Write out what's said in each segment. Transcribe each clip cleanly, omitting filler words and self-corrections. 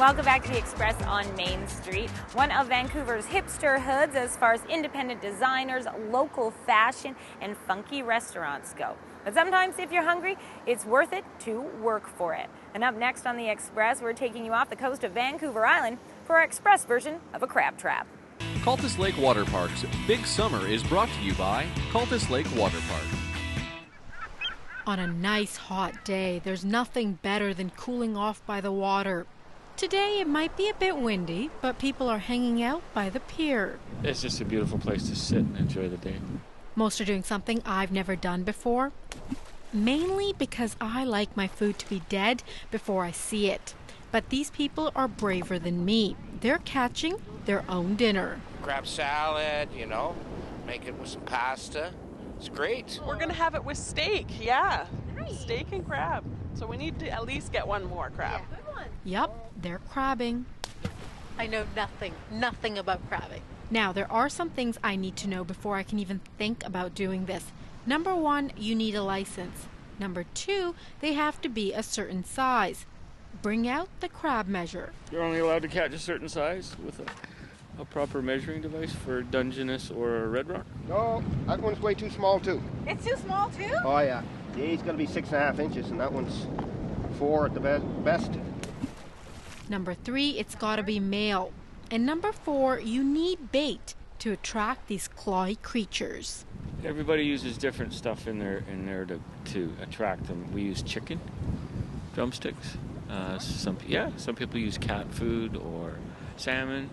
Welcome back to the Express on Main Street, one of Vancouver's hipster hoods as far as independent designers, local fashion, and funky restaurants go. But sometimes if you're hungry, it's worth it to work for it. And up next on the Express, we're taking you off the coast of Vancouver Island for our express version of a crab trap. Cultus Lake Water Park's Big Summer is brought to you by Cultus Lake Water Park. On a nice hot day, there's nothing better than cooling off by the water. Today it might be a bit windy, but people are hanging out by the pier. It's just a beautiful place to sit and enjoy the day. Most are doing something I've never done before, mainly because I like my food to be dead before I see it. But these people are braver than me. They're catching their own dinner. Crab salad, you know, make it with some pasta. It's great. We're going to have it with steak, yeah. Nice. Steak and crab. So we need to at least get one more crab. Yeah. Yep, they're crabbing. I know nothing about crabbing. Now, there are some things I need to know before I can even think about doing this. Number one, you need a license. Number two, they have to be a certain size. Bring out the crab measure. You're only allowed to catch a certain size with a proper measuring device for Dungeness or Red Rock? No, that one's way too small too. It's too small too? Oh yeah. He's got to be 6.5 inches and that one's 4 at the best. Number three, it's got to be male. And number four, you need bait to attract these clawy creatures. Everybody uses different stuff in there to attract them. We use chicken, drumsticks. Some people use cat food or salmon,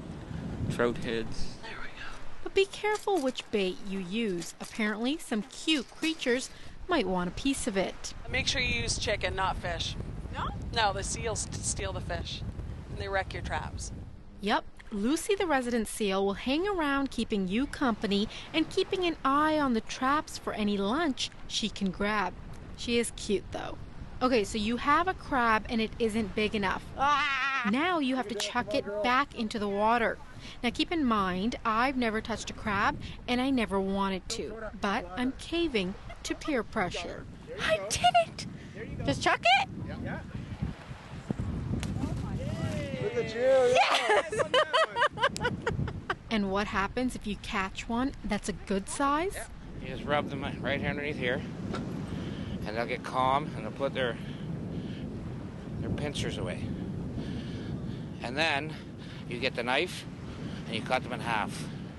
trout heads. There we go. But be careful which bait you use. Apparently, some cute creatures might want a piece of it. Make sure you use chicken, not fish. No? No, the seals steal the fish. And they wreck your traps. Yep. Lucy the resident seal will hang around keeping you company and keeping an eye on the traps for any lunch she can grab. She is cute though. Okay, so you have a crab and it isn't big enough. Now you have to chuck it back into the water. Now keep in mind, I've never touched a crab and I never wanted to, but I'm caving to peer pressure. I did it! Just chuck it? Yeah. Look at you! Yes! And what happens if you catch one that's a good size? You just rub them right underneath here, and they'll get calm, and they'll put their pincers away. And then you get the knife, and you cut them in half.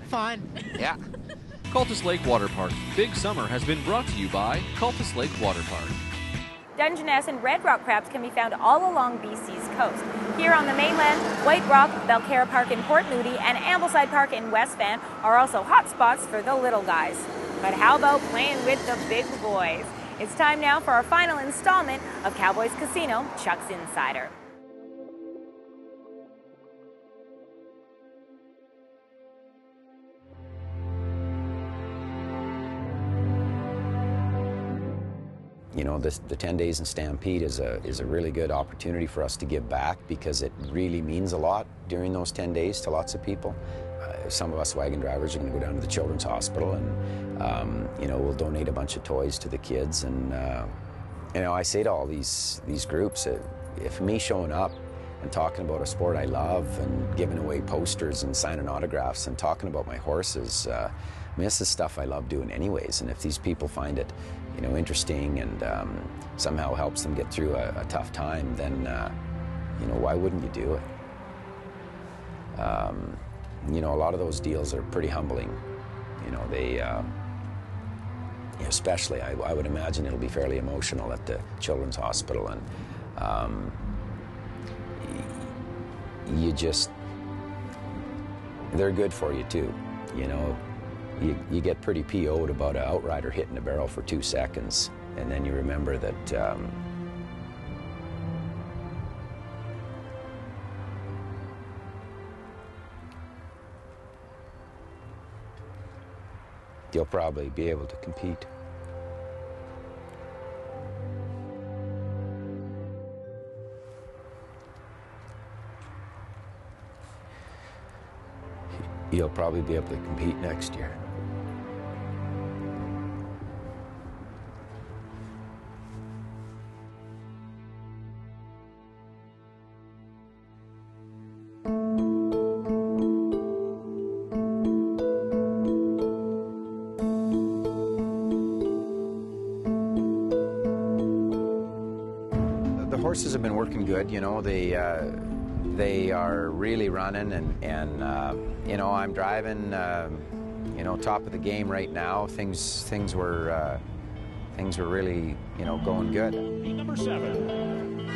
Fun. Yeah. Cultus Lake Water Park's Big Summer has been brought to you by Cultus Lake Water Park. Dungeness and Red Rock crabs can be found all along BC's coast. Here on the mainland, White Rock, Belcarra Park in Port Moody, and Ambleside Park in West Van are also hot spots for the little guys. But how about playing with the big boys? It's time now for our final installment of Cowboys Casino Chuck's Insider. You know, the 10 Days in Stampede is a really good opportunity for us to give back because it really means a lot during those 10 days to lots of people. Some of us wagon drivers are going to go down to the Children's Hospital and, you know, we'll donate a bunch of toys to the kids. And, you know, I say to all these groups, if me showing up and talking about a sport I love and giving away posters and signing autographs and talking about my horses, I mean, this is stuff I love doing anyways. And if these people find it, you know, interesting and somehow helps them get through a tough time, then, you know, why wouldn't you do it? You know, a lot of those deals are pretty humbling. You know, they, especially, I would imagine it'll be fairly emotional at the Children's Hospital. And you just, they're good for you too, you know. You get pretty PO'd about an outrider hitting the barrel for 2 seconds, and then you remember that you'll probably be able to compete. You'll probably be able to compete next year. horses have been working good, you know. They are really running, and you know, I'm driving, you know, top of the game right now. Things were really, you know, going good. Number 7.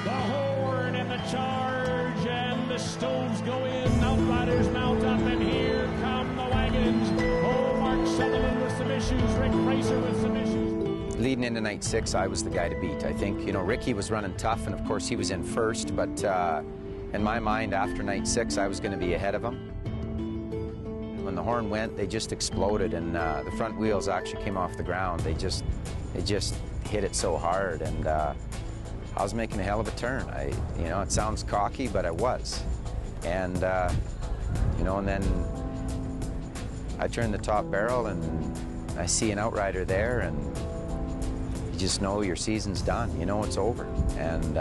The horn and the charge, and the stoves go in. Outriders mount up, and here come the wagons. Oh, Mark Sutherland with some issues, Rick Fraser with some issues. Leading into night 6, I was the guy to beat. I think, you know, Ricky was running tough, and of course he was in first, but in my mind, after night 6, I was going to be ahead of him. When the horn went, they just exploded, and the front wheels actually came off the ground. They just hit it so hard, and I was making a hell of a turn. You know, it sounds cocky, but I was. And, you know, and then I turned the top barrel, and I see an outrider there, and you just know your season's done. You know it's over. And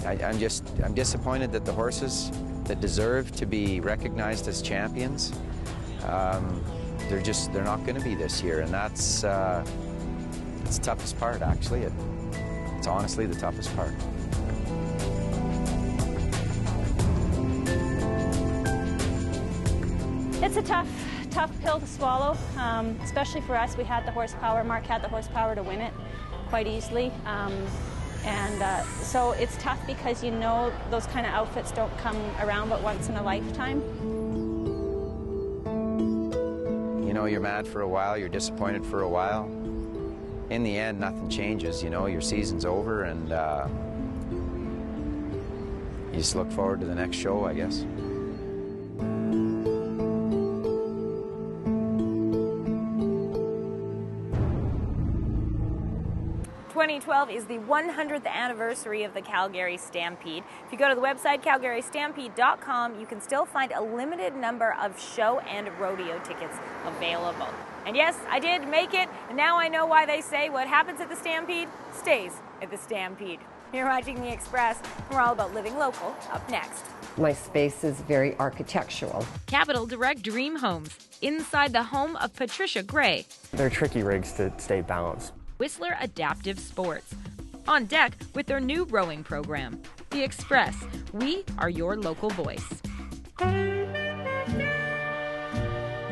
I'm disappointed that the horses that deserve to be recognized as champions, they're not going to be this year, and that's the toughest part, actually. It's honestly the toughest part. It's a tough pill to swallow, especially for us. We had the horsepower. Mark had the horsepower to win it quite easily. So it's tough because you know those kind of outfits don't come around but once in a lifetime. You know, you're mad for a while, you're disappointed for a while. In the end, nothing changes, you know, your season's over, and you just look forward to the next show, I guess. 2012 is the 100th anniversary of the Calgary Stampede. If you go to the website calgarystampede.com, you can still find a limited number of show and rodeo tickets available. And yes, I did make it, and now I know why they say what happens at the Stampede stays at the Stampede. You're watching The Express, and we're all about living local. Up next. My space is very architectural. Capital Direct Dream Homes, inside the home of Patricia Gray. They're tricky rigs to stay balanced. Whistler Adaptive Sports, on deck with their new rowing program. The Express, we are your local voice.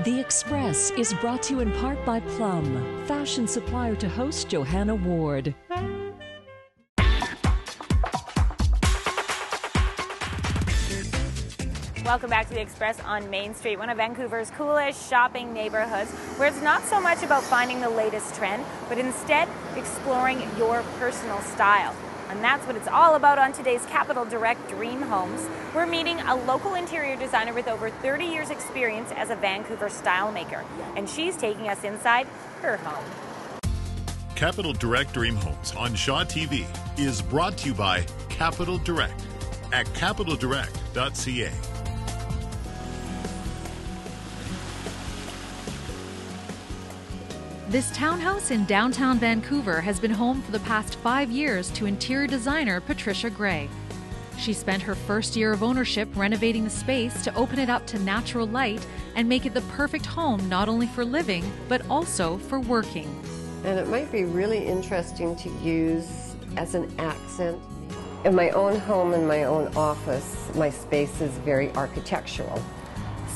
The Express is brought to you in part by Plum, fashion supplier to host Johanna Ward. Welcome back to The Express on Main Street, one of Vancouver's coolest shopping neighborhoods, where it's not so much about finding the latest trend, but instead exploring your personal style. And that's what it's all about on today's Capital Direct Dream Homes. We're meeting a local interior designer with over 30 years experience as a Vancouver style maker, and she's taking us inside her home. Capital Direct Dream Homes on Shaw TV is brought to you by Capital Direct at capitaldirect.ca. This townhouse in downtown Vancouver has been home for the past 5 years to interior designer Patricia Gray. She spent her first year of ownership renovating the space to open it up to natural light and make it the perfect home not only for living, but also for working. And it might be really interesting to use as an accent. In my own home, in my own office, my space is very architectural.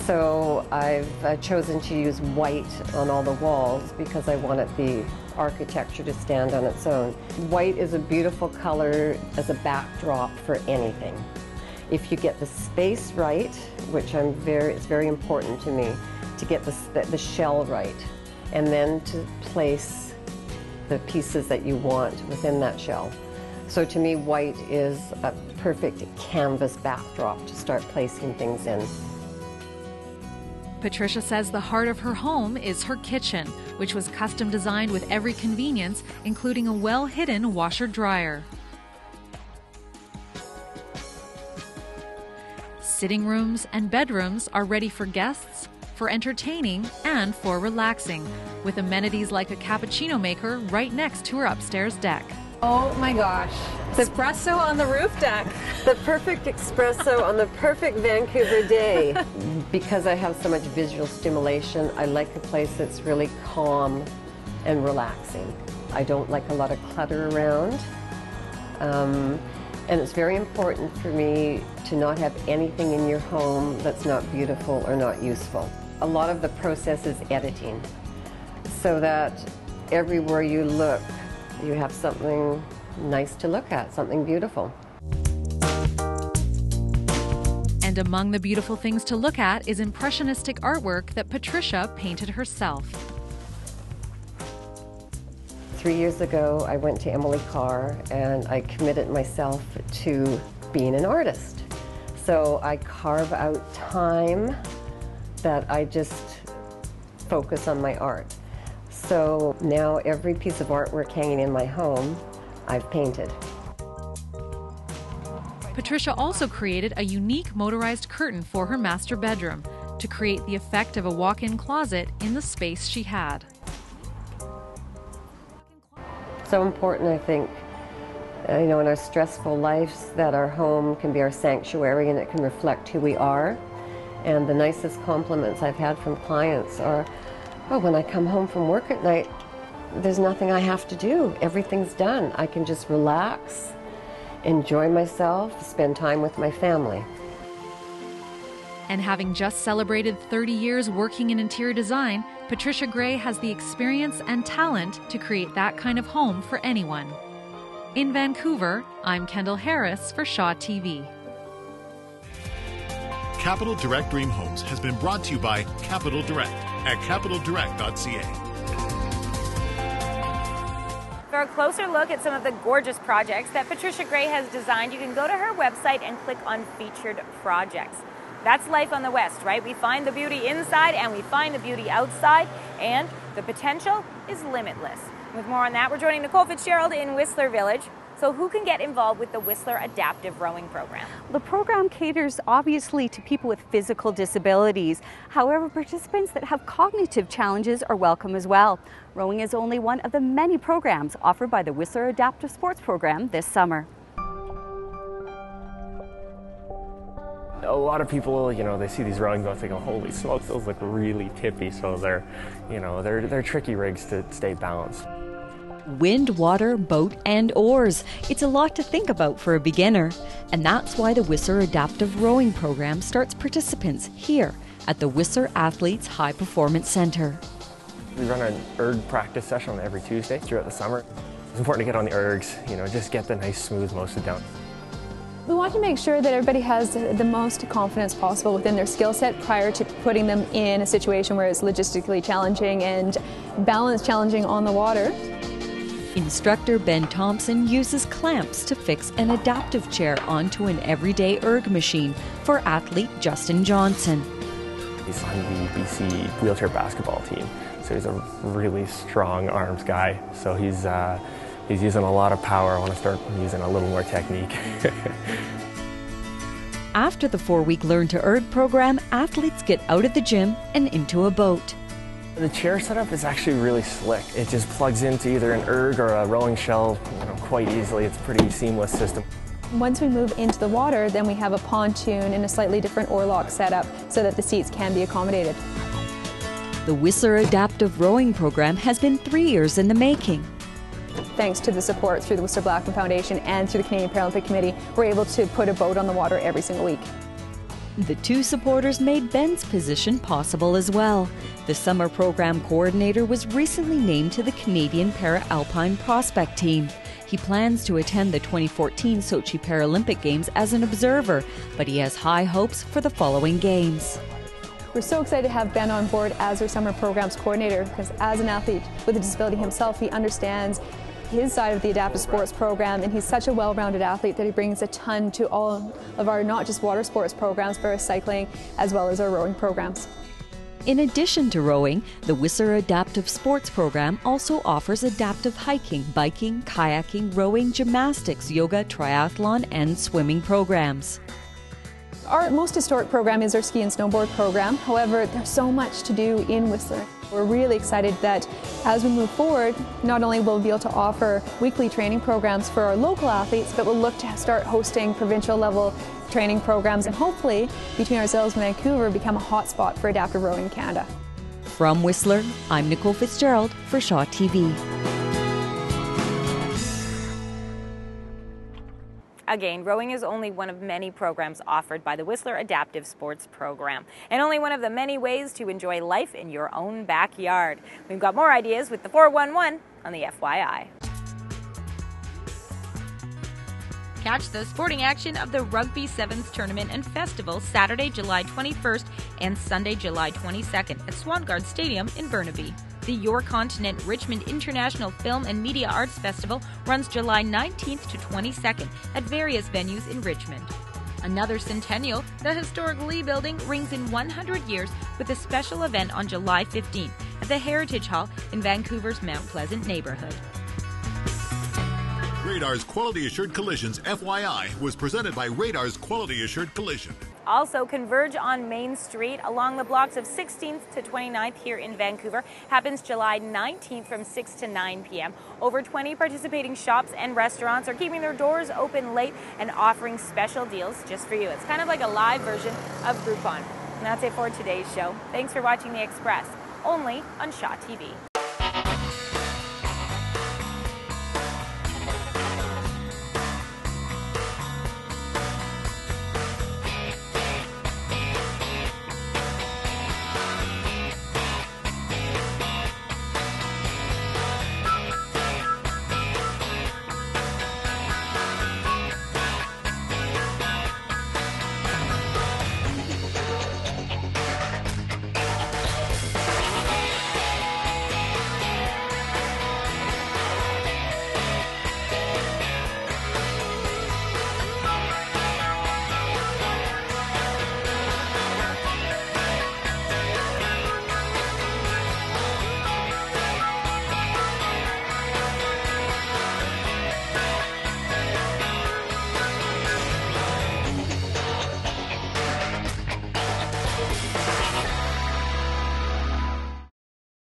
So I've chosen to use white on all the walls because I wanted the architecture to stand on its own. White is a beautiful color as a backdrop for anything. If you get the space right, which it's very important to me, to get the shell right, and then to place the pieces that you want within that shell. So to me, white is a perfect canvas backdrop to start placing things in. Patricia says the heart of her home is her kitchen, which was custom designed with every convenience, including a well-hidden washer-dryer. Sitting rooms and bedrooms are ready for guests, for entertaining, and for relaxing, with amenities like a cappuccino maker right next to her upstairs deck. Oh my gosh. Espresso on the roof deck. The perfect espresso on the perfect Vancouver day. Because I have so much visual stimulation, I like a place that's really calm and relaxing. I don't like a lot of clutter around. And it's very important for me to not have anything in your home that's not beautiful or not useful. A lot of the process is editing, so that everywhere you look, you have something nice to look at, something beautiful. And among the beautiful things to look at is impressionistic artwork that Patricia painted herself. 3 years ago, I went to Emily Carr and I committed myself to being an artist. So I carve out time that I just focus on my art. So now every piece of artwork hanging in my home, I've painted. Patricia also created a unique motorized curtain for her master bedroom to create the effect of a walk-in closet in the space she had. So important, I think, in our stressful lives, that our home can be our sanctuary and it can reflect who we are. And the nicest compliments I've had from clients are, oh, when I come home from work at night, there's nothing I have to do. Everything's done. I can just relax, enjoy myself, spend time with my family. And having just celebrated 30 years working in interior design, Patricia Gray has the experience and talent to create that kind of home for anyone. In Vancouver, I'm Kendall Harris for Shaw TV. Capital Direct Dream Homes has been brought to you by Capital Direct at capitaldirect.ca. For a closer look at some of the gorgeous projects that Patricia Gray has designed, you can go to her website and click on Featured Projects. That's life on the West, right? We find the beauty inside and we find the beauty outside, and the potential is limitless. With more on that, we're joining Nicole Fitzgerald in Whistler Village. So who can get involved with the Whistler Adaptive Rowing Program? The program caters obviously to people with physical disabilities. However, participants that have cognitive challenges are welcome as well. Rowing is only one of the many programs offered by the Whistler Adaptive Sports Program this summer. A lot of people, they see these rowing boats, they go, holy smokes, those look really tippy. So they're tricky rigs to stay balanced. Wind, water, boat, and oars. It's a lot to think about for a beginner. And that's why the Whistler Adaptive Rowing Program starts participants here at the Whistler Athletes High Performance Center. We run an erg practice session every Tuesday throughout the summer. It's important to get on the ergs, just get the nice smooth motion down. We want to make sure that everybody has the most confidence possible within their skill set prior to putting them in a situation where it's logistically challenging and balance challenging on the water. Instructor Ben Thompson uses clamps to fix an adaptive chair onto an everyday erg machine for athlete Justin Johnson. He's on the BC wheelchair basketball team, so he's a really strong arms guy. So he's using a lot of power. I want to start using a little more technique. After the 4-week Learn to Erg program, athletes get out of the gym and into a boat. The chair setup is actually really slick. It just plugs into either an erg or a rowing shell quite easily. It's a pretty seamless system. Once we move into the water, then we have a pontoon and a slightly different oarlock setup so that the seats can be accommodated. The Whistler Adaptive Rowing Program has been 3 years in the making. Thanks to the support through the Whistler Blackman Foundation and through the Canadian Paralympic Committee, we're able to put a boat on the water every single week. The two supporters made Ben's position possible as well. The summer program coordinator was recently named to the Canadian Para-Alpine Prospect Team. He plans to attend the 2014 Sochi Paralympic Games as an observer, but he has high hopes for the following games. We're so excited to have Ben on board as our summer programs coordinator, because as an athlete with a disability himself, he understands his side of the adaptive sports program, and he's such a well-rounded athlete that he brings a ton to all of our not just water sports programs, but our cycling as well as our rowing programs. In addition to rowing, the Whistler Adaptive Sports Program also offers adaptive hiking, biking, kayaking, rowing, gymnastics, yoga, triathlon, and swimming programs. Our most historic program is our ski and snowboard program. However, there's so much to do in Whistler. We're really excited that as we move forward, not only will we be able to offer weekly training programs for our local athletes, but we'll look to start hosting provincial level training programs and hopefully, between ourselves and Vancouver, become a hotspot for adaptive rowing in Canada. From Whistler, I'm Nicole Fitzgerald for Shaw TV. Again, rowing is only one of many programs offered by the Whistler Adaptive Sports Program, and only one of the many ways to enjoy life in your own backyard. We've got more ideas with the 411 on the FYI. Catch the sporting action of the Rugby Sevens Tournament and Festival Saturday, July 21st and Sunday, July 22nd at Swangard Stadium in Burnaby. The Your Continent Richmond International Film and Media Arts Festival runs July 19th to 22nd at various venues in Richmond. Another centennial, the historic Lee Building, rings in 100 years with a special event on July 15th at the Heritage Hall in Vancouver's Mount Pleasant neighborhood. Radar's Quality Assured Collisions FYI was presented by Radar's Quality Assured Collision. Also, Converge on Main Street along the blocks of 16th to 29th here in Vancouver happens July 19th from 6 to 9 p.m. Over 20 participating shops and restaurants are keeping their doors open late and offering special deals just for you. It's kind of like a live version of Groupon. And that's it for today's show. Thanks for watching The Express, only on Shaw TV.